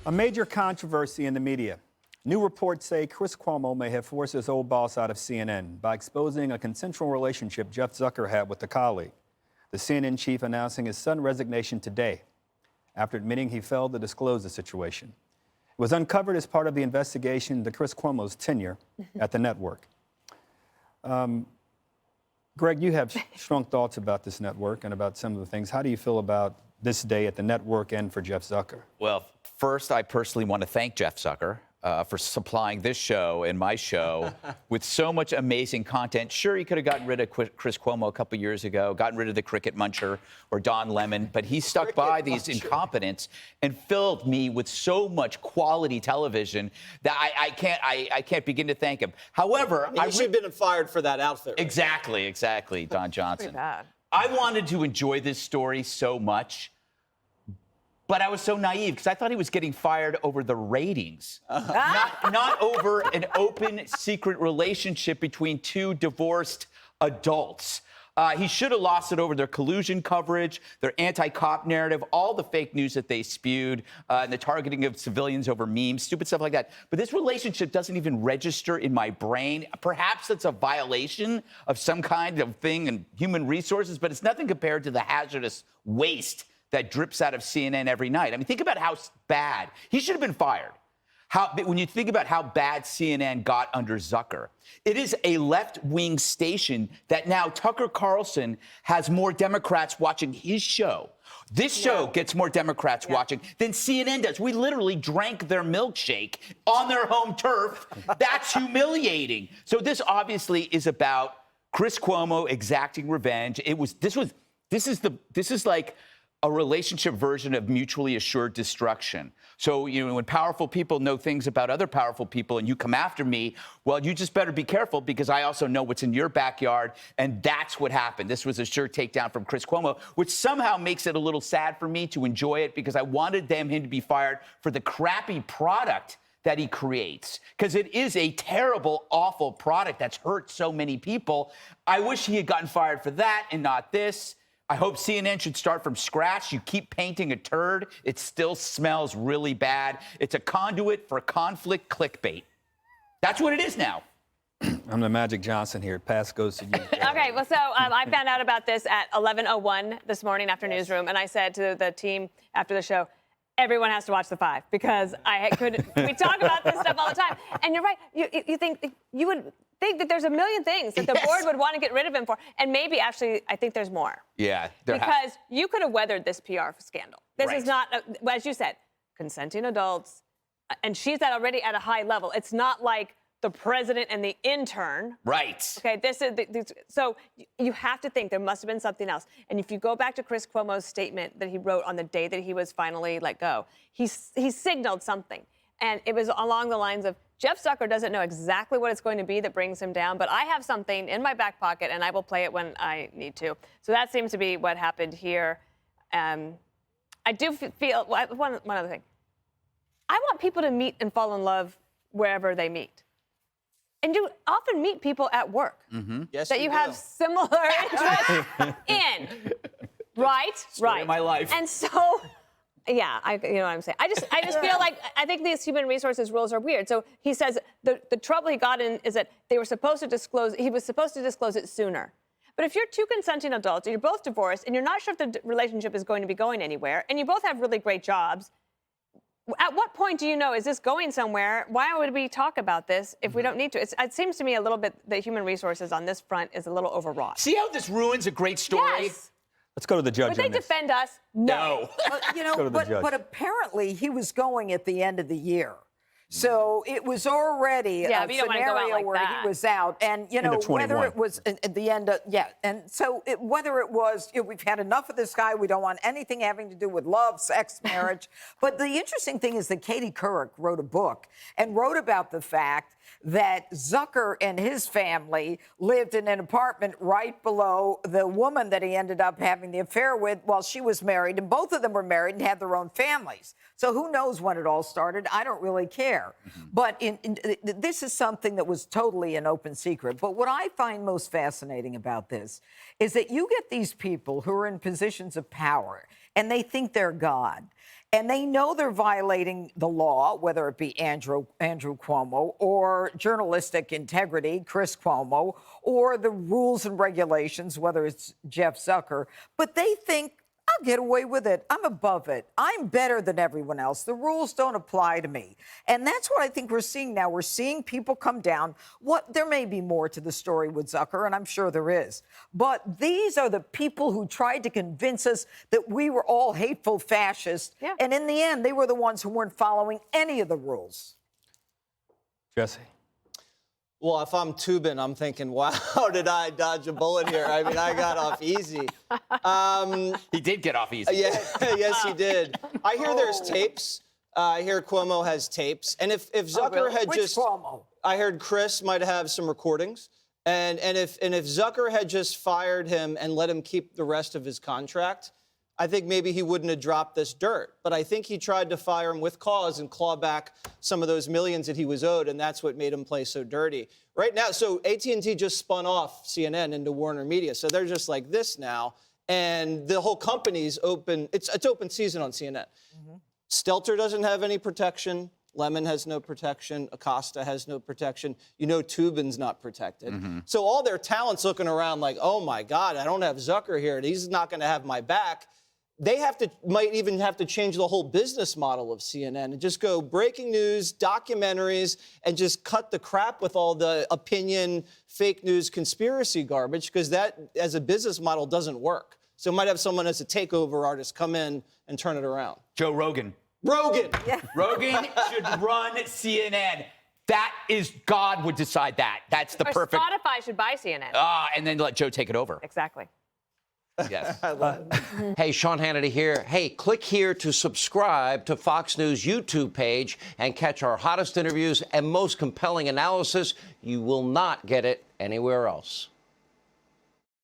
A major controversy in the media. New reports say Chris Cuomo may have forced his old boss out of CNN by exposing a consensual relationship Jeff Zucker had with a colleague. The CNN chief announcing his sudden resignation today after admitting he failed to disclose the situation. It was uncovered as part of the investigation into Chris Cuomo's tenure at the network. Greg, you have strong thoughts about this network and about some of the things. How do you feel about this day at the network and for Jeff Zucker? Well, first, I personally want to thank Jeff Zucker for supplying this show and my show with so much amazing content. Sure, he could have gotten rid of Chris Cuomo a couple years ago, gotten rid of the Cricket Muncher or Don Lemon, but he stuck by these incompetents and filled me with so much quality television that I can't begin to thank him. However, I should have been fired for that outfit. Right? Exactly, Don Johnson. Pretty bad. I wanted to enjoy this story so much, but I was so naive because I thought he was getting fired over the ratings, not over an open, secret relationship between two divorced adults. He should have lost it over their collusion coverage, their anti-cop narrative, all the fake news that they spewed, and the targeting of civilians over memes, stupid stuff like that. But this relationship doesn't even register in my brain. Perhaps it's a violation of some kind of thing in human resources, but it's nothing compared to the hazardous waste that drips out of CNN every night. I mean, think about how bad. He should have been fired. When you think about how bad CNN got under Zucker, it is a left-wing station that now Tucker Carlson has more Democrats watching his show. This show gets more Democrats watching than CNN does. We literally drank their milkshake on their home turf. That's humiliating. So this obviously is about Chris Cuomo exacting revenge. This is like a relationship version of mutually assured destruction. So, when powerful people know things about other powerful people and you come after me, well, you just better be careful because I also know what's in your backyard. And that's what happened. This was a sure takedown from Chris Cuomo, which somehow makes it a little sad for me to enjoy it because I wanted him to be fired for the crappy product that he creates, because it is a terrible, awful product that's hurt so many people. I wish he had gotten fired for that and not this. I hope CNN should start from scratch. You keep painting a turd, it still smells really bad. It's a conduit for conflict clickbait. That's what it is now. I'm the Magic Johnson here. Pass goes to you. Okay, well, so I found out about this at 11:01 this morning after newsroom, and I said to the team after the show, everyone has to watch The Five because we talk about this stuff all the time. And you're right. You would think that there's a million things that the board would want to get rid of him for. And maybe actually, I think there's more. Yeah. Because you could have weathered this PR scandal. This is not, as you said, consenting adults. And she's already at a high level. It's not like the president and the intern. Right. Okay, so you have to think there must have been something else. And if you go back to Chris Cuomo's statement that he wrote on the day that he was finally let go, he signaled something. And it was along the lines of, Jeff Zucker doesn't know exactly what it's going to be that brings him down, but I have something in my back pocket, and I will play it when I need to. So that seems to be what happened here. I do feel, one other thing. I want people to meet and fall in love wherever they meet. And you often meet people at work Yes, that you have similar interests in. Right? Story of my life. And so... Yeah, you know what I'm saying. I just feel like I think these human resources rules are weird. So he says the trouble he got in is that he was supposed to disclose it sooner. But if you're two consenting adults and you're both divorced and you're not sure if the relationship is going to be going anywhere and you both have really great jobs, at what point do you know, is this going somewhere? Why would we talk about this if we don't need to? It seems to me a little bit that human resources on this front is a little overwrought. See how this ruins a great story? Yes. Let's go to the judge. Would they defend us? No. Well, but apparently he was going at the end of the year. So it was already a scenario where he was out. And, whether it was at the end of, And so whether it was, we've had enough of this guy. We don't want anything having to do with love, sex, marriage. But the interesting thing is that Katie Couric wrote a book and wrote about the fact that Zucker and his family lived in an apartment right below the woman that he ended up having the affair with while she was married. And both of them were married and had their own families. So who knows when it all started? I don't really care. But this is something that was totally an open secret. But what I find most fascinating about this is that you get these people who are in positions of power and they think they're God. And they know they're violating the law, whether it be Andrew Cuomo, or journalistic integrity, Chris Cuomo, or the rules and regulations, whether it's Jeff Zucker. But they think, I'll get away with it. I'm above it. I'm better than everyone else. The rules don't apply to me. And that's what I think we're seeing now. We're seeing people come down. There may be more to the story with Zucker, and I'm sure there is. But these are the people who tried to convince us that we were all hateful fascists. Yeah. And in the end, they were the ones who weren't following any of the rules. Jesse. Well, if I'm Tubin, I'm thinking, wow, did I dodge a bullet here? I mean, I got off easy. He did get off easy. Yeah, yes, he did. I hear there's tapes. I hear Cuomo has tapes. And if Zucker really? had Which just... Cuomo? I heard Chris might have some recordings. And if Zucker had just fired him and let him keep the rest of his contract, I think maybe he wouldn't have dropped this dirt. But I think he tried to fire him with cause and claw back some of those millions that he was owed, and that's what made him play so dirty. Right now, so AT&T just spun off CNN into Warner Media, so they're just like this now, and the whole company's open. It's open season on CNN. Mm-hmm. Stelter doesn't have any protection. Lemon has no protection. Acosta has no protection. You know Tubin's not protected. Mm-hmm. So all their talent's looking around like, oh, my God, I don't have Zucker here. He's not going to have my back. They might even have to change the whole business model of CNN and just go breaking news, documentaries, and just cut the crap with all the opinion, fake news, conspiracy garbage, because that, as a business model, doesn't work. So might have someone as a takeover artist come in and turn it around. Joe Rogan. Rogan! Yeah. Rogan should run CNN. That is, God would decide that. That's the perfect... Spotify should buy CNN. And then let Joe take it over. Exactly. Yes. Hey, Sean Hannity here. Hey, click here to subscribe to Fox News YouTube page and catch our hottest interviews and most compelling analysis. You will not get it anywhere else.